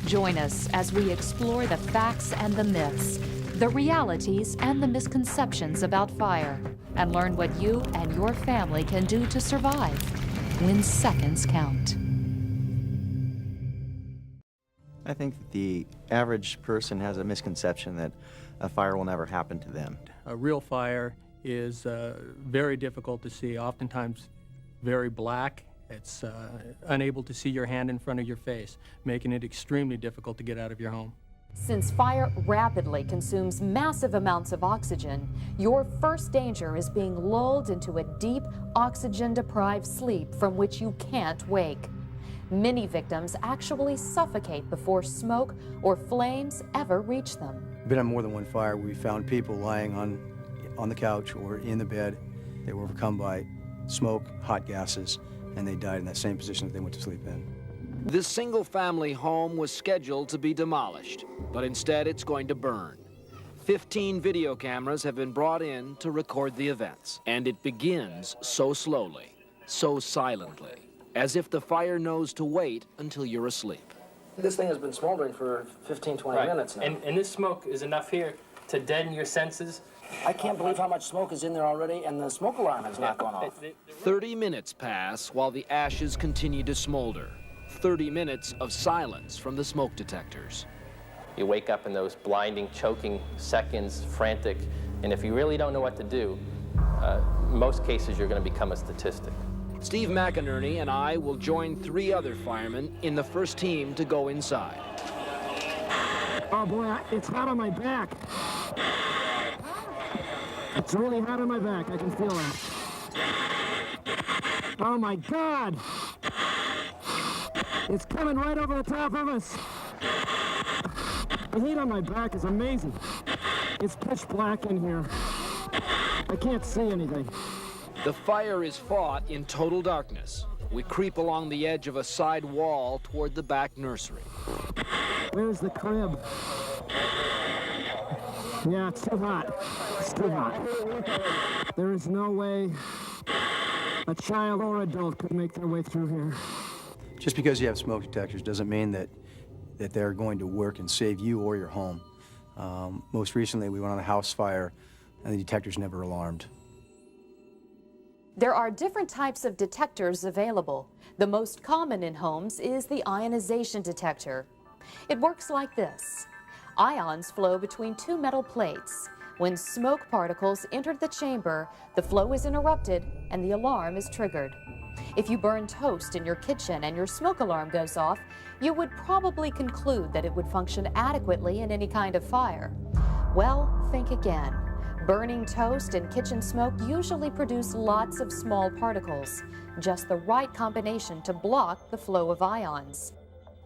Join us as we explore the facts and the myths, the realities and the misconceptions about fire, and learn what you and your family can do to survive when seconds count. I think that the average person has a misconception that a fire will never happen to them. A real fire is very difficult to see, oftentimes very black. It's unable to see your hand in front of your face, making it extremely difficult to get out of your home. Since fire rapidly consumes massive amounts of oxygen, your first danger is being lulled into a deep, oxygen-deprived sleep from which you can't wake. Many victims actually suffocate before smoke or flames ever reach them. Been on more than one fire. We found people lying on the couch or in the bed. They were overcome by smoke, hot gases, and they died in that same position that they went to sleep in. This single-family home was scheduled to be demolished, but instead it's going to burn. 15 video cameras have been brought in to record the events, and it begins so slowly, so silently, as if the fire knows to wait until you're asleep. This thing has been smoldering for 15, 20 minutes now. And this smoke is enough here to deaden your senses. I can't believe how much smoke is in there already, and the smoke alarm has not gone off. 30 minutes pass while the ashes continue to smolder. 30 minutes of silence from the smoke detectors. You wake up in those blinding, choking seconds, frantic, and if you really don't know what to do, most cases you're going to become a statistic. Steve McInerney and I will join 3 other firemen in the first team to go inside. Oh boy, it's hot on my back. It's really hot on my back, I can feel that. Oh my God! It's coming right over the top of us. The heat on my back is amazing. It's pitch black in here. I can't see anything. The fire is fought in total darkness. We creep along the edge of a side wall toward the back nursery. Where's the crib? Yeah, it's too hot. It's too hot. There is no way a child or adult could make their way through here. Just because you have smoke detectors doesn't mean that they're going to work and save you or your home. Most recently, we went on a house fire, and the detectors never alarmed. There are different types of detectors available. The most common in homes is the ionization detector. It works like this. Ions flow between 2 metal plates. When smoke particles enter the chamber, the flow is interrupted and the alarm is triggered. If you burn toast in your kitchen and your smoke alarm goes off, you would probably conclude that it would function adequately in any kind of fire. Well, think again. Burning toast and kitchen smoke usually produce lots of small particles, just the right combination to block the flow of ions.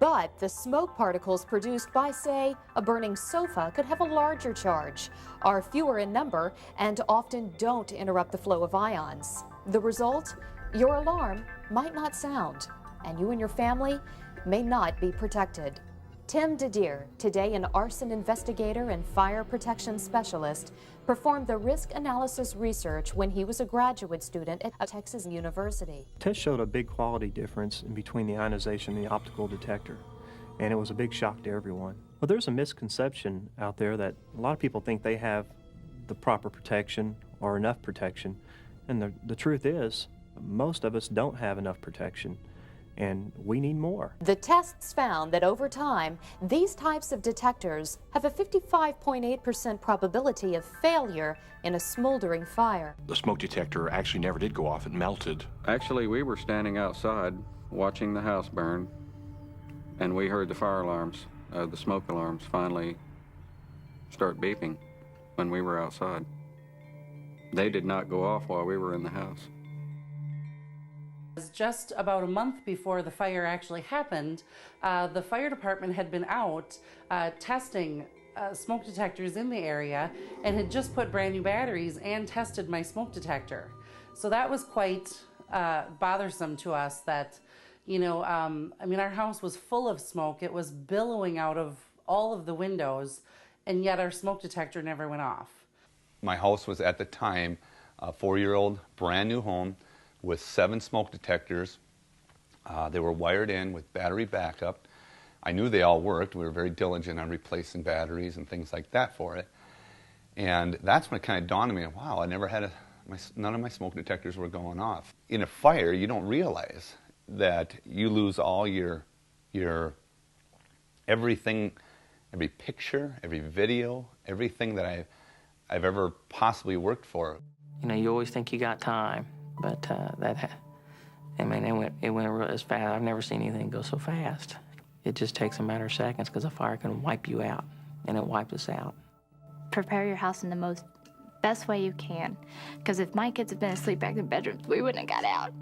But the smoke particles produced by, say, a burning sofa could have a larger charge, are fewer in number, and often don't interrupt the flow of ions. The result? Your alarm might not sound, and you and your family may not be protected. Tim DeDeer, today an arson investigator and fire protection specialist, performed the risk analysis research when he was a graduate student at Texas University. Tests showed a big quality difference in between the ionization and the optical detector, and it was a big shock to everyone. Well, there's a misconception out there that a lot of people think they have the proper protection or enough protection, and the truth is, most of us don't have enough protection, and we need more. The tests found that over time, these types of detectors have a 55.8% probability of failure in a smoldering fire. The smoke detector actually never did go off, it melted. Actually, we were standing outside watching the house burn, and we heard the fire alarms, the smoke alarms finally start beeping when we were outside. They did not go off while we were in the house. Just about a month before the fire actually happened, the fire department had been out testing smoke detectors in the area and had just put brand new batteries and tested my smoke detector. So that was quite bothersome to us that, you know, I mean, our house was full of smoke. It was billowing out of all of the windows, and yet our smoke detector never went off. My house was at the time a 4-year-old brand new home with 7 smoke detectors. They were wired in with battery backup. I knew they all worked. We were very diligent on replacing batteries and things like that for it. And that's when it kind of dawned on me, wow, I never had none of my smoke detectors were going off. In a fire, you don't realize that you lose all your everything, every picture, every video, everything that I've ever possibly worked for. You know, you always think you got time, but I mean, it went real as fast. I've never seen anything go so fast. It just takes a matter of seconds because a fire can wipe you out, and it wiped us out. Prepare your house in the best way you can, because if my kids had been asleep back in the bedrooms, we wouldn't have got out.